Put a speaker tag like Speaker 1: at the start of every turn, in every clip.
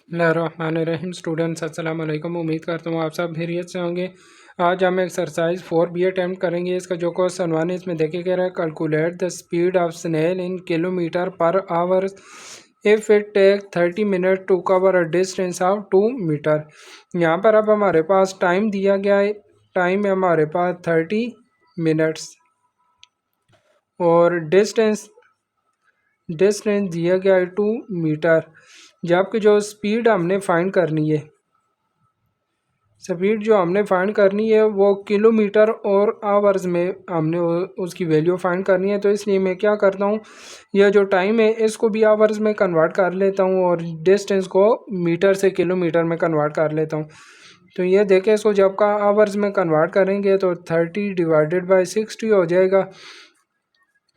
Speaker 1: बिस्मिल्लाहिर्रहमानिर्रहीम। स्टूडेंट्स अस्सलाम वालेकुम। उम्मीद करता हूँ आप सब खैरियत से होंगे। आज हम एक्सरसाइज 4B अटैम्प्ट करेंगे। इसका जो क्वेश्चन वन है इसमें देखे कह रहा है calculate the speed of snail in kilometer per hour if it take 30 minute to cover a distance of 2 metre. यहाँ पर अब हमारे पास टाइम दिया गया है। टाइम है हमारे पास 30 मिनट्स और डिस्टेंस डिस्टेंस दिया गया है 2 मीटर। जबकि जो स्पीड हमने फाइंड करनी है, स्पीड जो हमने फाइंड करनी है वो किलोमीटर और आवर्स में हमने उसकी वैल्यू फाइंड करनी है। तो इसलिए मैं क्या करता हूँ, यह जो टाइम है इसको भी आवर्स में कन्वर्ट कर लेता हूँ और डिस्टेंस को मीटर से किलोमीटर में कन्वर्ट कर लेता हूँ। तो ये देखें, इसको जब का आवर्स में कन्वर्ट करेंगे तो 30 डिवाइडेड बाई 60 हो जाएगा।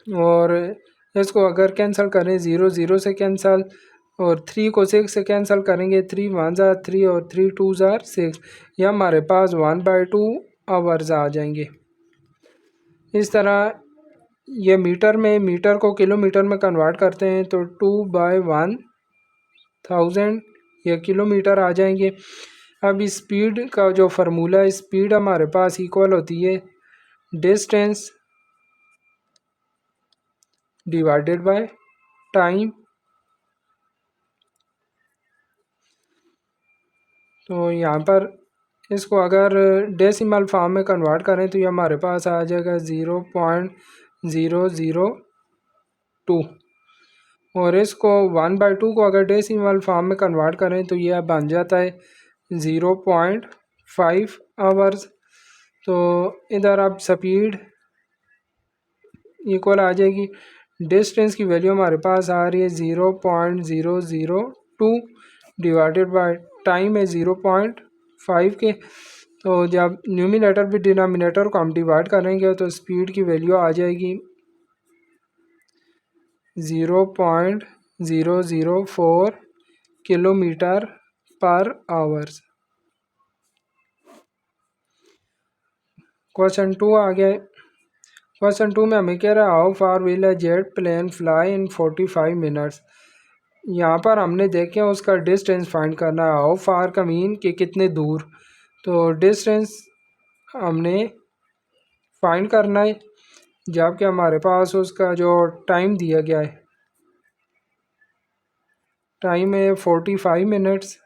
Speaker 1: और इसको अगर कैंसिल करें, ज़ीरो ज़ीरो से कैंसिल और 3 को 6 से कैंसिल करेंगे, 3 1 ज़ार 3 और 3 2 ज़ार 6। यह हमारे पास 1/2 आवर्स आ जाएंगे। इस तरह ये मीटर को किलोमीटर में कन्वर्ट करते हैं तो 2/1000 ये किलोमीटर आ जाएंगे। अब इस स्पीड का जो फार्मूला है, स्पीड हमारे पास इक्वल होती है डिस्टेंस डिवाइडेड बाय टाइम। तो यहाँ पर इसको अगर डेसिमल फॉर्म में कन्वर्ट करें तो ये हमारे पास आ जाएगा 0.002। और इसको 1/2 को अगर डेसिमल फॉर्म में कन्वर्ट करें तो यह बन जाता है 0.5 आवर्स। तो इधर अब स्पीड इक्वल आ जाएगी, डिस्टेंस की वैल्यू हमारे पास आ रही है 0.002 डिवाइडेड बाय टाइम है 0.5 के। तो जब न्यूमिनेटर भी डिनोमिनेटर को हम डिवाइड करेंगे तो स्पीड की वैल्यू आ जाएगी 0.004 किलोमीटर पर आवर्स। क्वेश्चन 2 आ गया। क्वेश्चन 2 में हमें कह रहा है how far will a jet plane fly in 45 minutes. यहाँ पर हमने देखे उसका डिस्टेंस फाइंड करना है। हाउ फार का मीन कि कितने दूर, तो डिस्टेंस हमने फाइंड करना है जबकि हमारे पास उसका जो टाइम दिया गया है, टाइम है 45 minutes.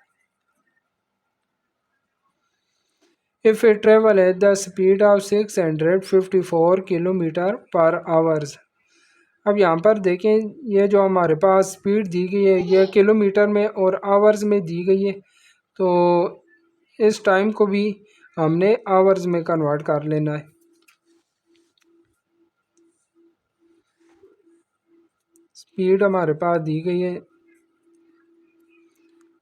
Speaker 1: If it travel at the speed of 654 kilometre पर आवर्स। अब यहाँ पर देखें, ये जो हमारे पास स्पीड दी गई है ये किलोमीटर में और आवर्स में दी गई है। तो इस टाइम को भी हमने आवर्स में कन्वर्ट कर लेना है। स्पीड हमारे पास दी गई है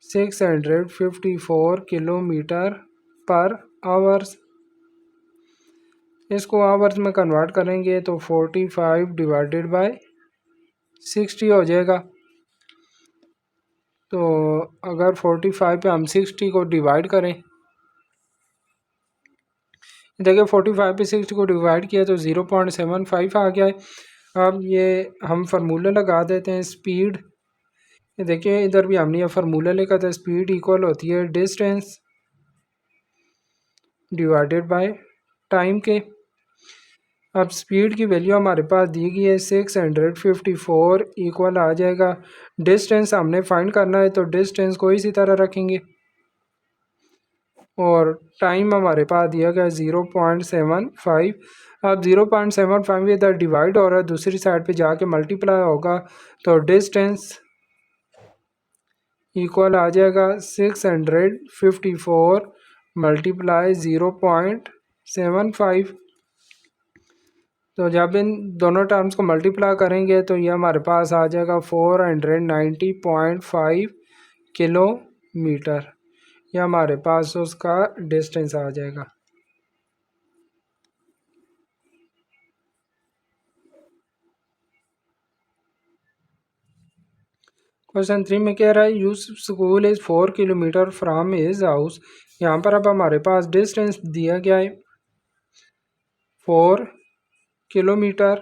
Speaker 1: 654 किलोमीटर पर आवर्स। इसको आवर्स में कन्वर्ट करेंगे तो 45 डिवाइडेड बाय 60 हो जाएगा। तो अगर 45 पे हम 60 को डिवाइड करें, देखिए 45 पे 60 को डिवाइड किया तो 0.75 आ गया है। अब ये हम फार्मूला लगा देते हैं स्पीड। देखिए इधर भी हमने ये फार्मूला लिखा था, स्पीड इक्वल होती है डिस्टेंस डिवाइडेड बाय टाइम के। अब स्पीड की वैल्यू हमारे पास दी गई है 654 इक्वल आ जाएगा, डिस्टेंस हमने फाइंड करना है तो डिस्टेंस को इसी तरह रखेंगे और टाइम हमारे पास दिया गया 0.75। अब 0.75 इधर डिवाइड हो रहा है, दूसरी साइड पे जाके मल्टीप्लाई होगा तो डिस्टेंस इक्वल आ जाएगा 654 मल्टीप्लाई 0.75। तो जब इन दोनों टर्म्स को मल्टीप्लाई करेंगे तो ये हमारे पास आ जाएगा 490.5 किलोमीटर। ये हमारे पास उसका डिस्टेंस आ जाएगा। क्वेश्चन 3 में कह रहा है use school is 4 kilometre from his house. यहाँ पर अब हमारे पास डिस्टेंस दिया गया है 4 kilometre.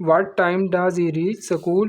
Speaker 1: what time does he reach school.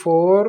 Speaker 1: 4.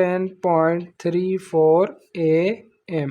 Speaker 1: 10.34 AM.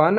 Speaker 1: 1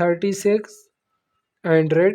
Speaker 1: 3600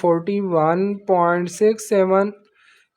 Speaker 1: 41.67.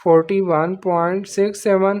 Speaker 1: 41.67.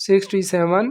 Speaker 1: 67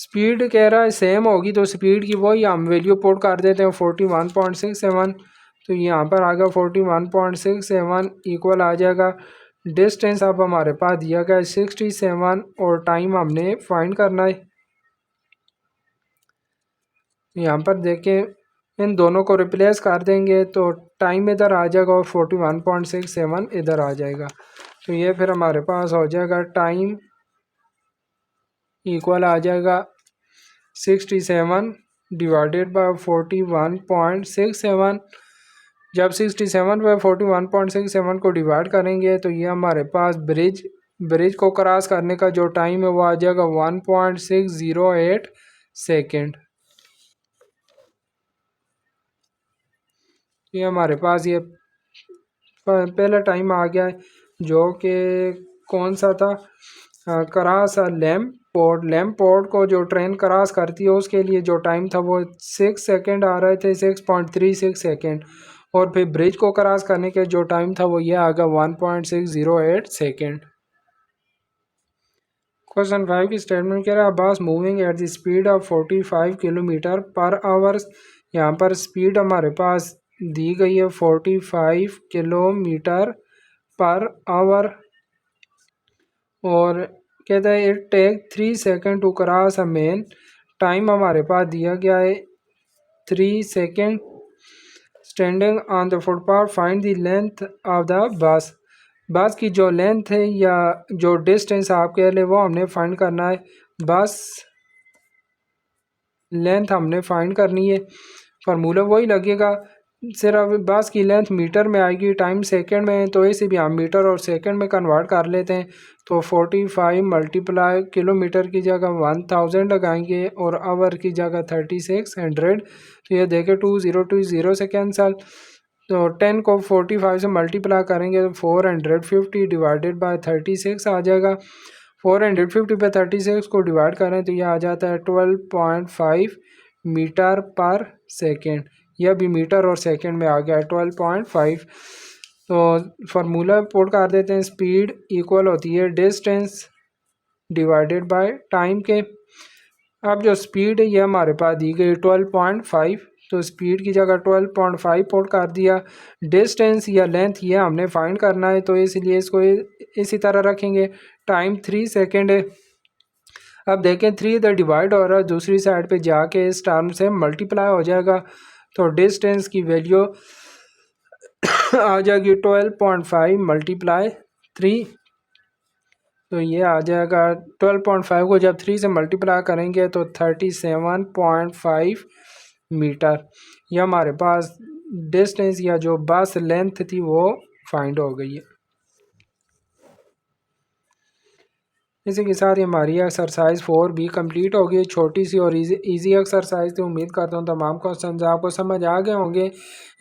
Speaker 1: speed कह रहा है सेम होगी, तो स्पीड की वही हम वैल्यू पुट कर देते हैं 41.67। तो यहाँ पर आ गया 41.67 इक्वल आ जाएगा। डिस्टेंस अब हमारे पास दिया गया है 67 और टाइम हमने फाइंड करना है। यहाँ पर देखें इन दोनों को रिप्लेस कर देंगे तो टाइम इधर आ जाएगा और 41.67 इधर आ जाएगा। तो ये फिर हमारे पास हो जाएगा टाइम इक्वल आ जाएगा 67 डिवाइडेड बाय 41.67। जब 67 बाय 41.67 को डिवाइड करेंगे तो ये हमारे पास ब्रिज को क्रॉस करने का जो टाइम है वो आ जाएगा 1.608 सेकेंड। ये हमारे पास ये पहला टाइम आ गया है जो कि कौन सा था, क्रॉस लैम्प पोर्ट को जो ट्रेन क्रॉस करती है उसके लिए जो टाइम था वो 6 सेकेंड आ रहे थे, 6.36 सेकेंड। और फिर ब्रिज को क्रॉस करने के जो टाइम था वो ये आ गया 1.608 सेकेंड। क्वेश्चन 5 की स्टेटमेंट कह रहा है बस moving at the speed of 45 kilometre पर आवर्स। यहाँ पर स्पीड हमारे पास दी गई है 45 किलोमीटर पर आवर और कहता है it take 3 second to cross a man. Time हमारे पास दिया गया है 3 second. Standing on the footpath find the length of the bus की जो लेंथ है या जो डिस्टेंस आप कह ले वो हमने फाइंड करना है। बस लेंथ हमने फाइंड करनी है, फार्मूला वही लगेगा, सिर्फ बस की लेंथ मीटर में आएगी, टाइम सेकंड में है तो इसे भी हम मीटर और सेकंड में कन्वर्ट कर लेते हैं। तो 45 मल्टीप्लाई किलोमीटर की जगह 1000 लगाएंगे और आवर की जगह 3600। तो ये देखें 2020 से कैंसल, तो 10 को 45 से मल्टीप्लाई करेंगे तो 450 डिवाइडेड बाय 36 आ जाएगा। 450 पे 36 को डिवाइड करें तो यह आ जाता है 12.5 मीटर पर सेकेंड। यह भी मीटर और सेकंड में आ गया है 12.5। तो फार्मूला पुट कर देते हैं, स्पीड इक्वल होती है डिस्टेंस डिवाइडेड बाय टाइम के। अब जो स्पीड है ये हमारे पास दी गई 12.5, तो स्पीड की जगह 12.5 पुट कर दिया। डिस्टेंस या लेंथ ये हमने फाइंड करना है तो इसलिए इसको इसी तरह रखेंगे। टाइम 3 सेकेंड है। अब देखें 3 इधर डिवाइड हो रहा है, दूसरी साइड पे जाके इस टर्म से मल्टीप्लाई हो जाएगा तो डिस्टेंस की वैल्यू आ जाएगी 12.5 मल्टीप्लाई 3। तो ये आ जाएगा 12.5 को जब 3 से मल्टीप्लाई करेंगे तो 37.5 मीटर। ये हमारे पास डिस्टेंस या जो बस लेंथ थी वो फाइंड हो गई है। इसी के साथ ही हमारी एक्सरसाइज 4 भी कंप्लीट हो गई। छोटी सी और इजी एक्सरसाइज थी। उम्मीद करता हूँ तमाम क्वेश्चन आपको समझ आ गए होंगे।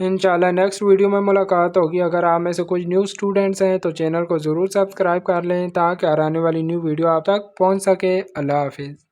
Speaker 1: इंशाल्लाह नेक्स्ट वीडियो में मुलाकात होगी। अगर आप में से कुछ न्यू स्टूडेंट्स हैं तो चैनल को ज़रूर सब्सक्राइब कर लें ताकि आने वाली न्यू वीडियो आप तक पहुँच सके। अल्लाह हाफिज़।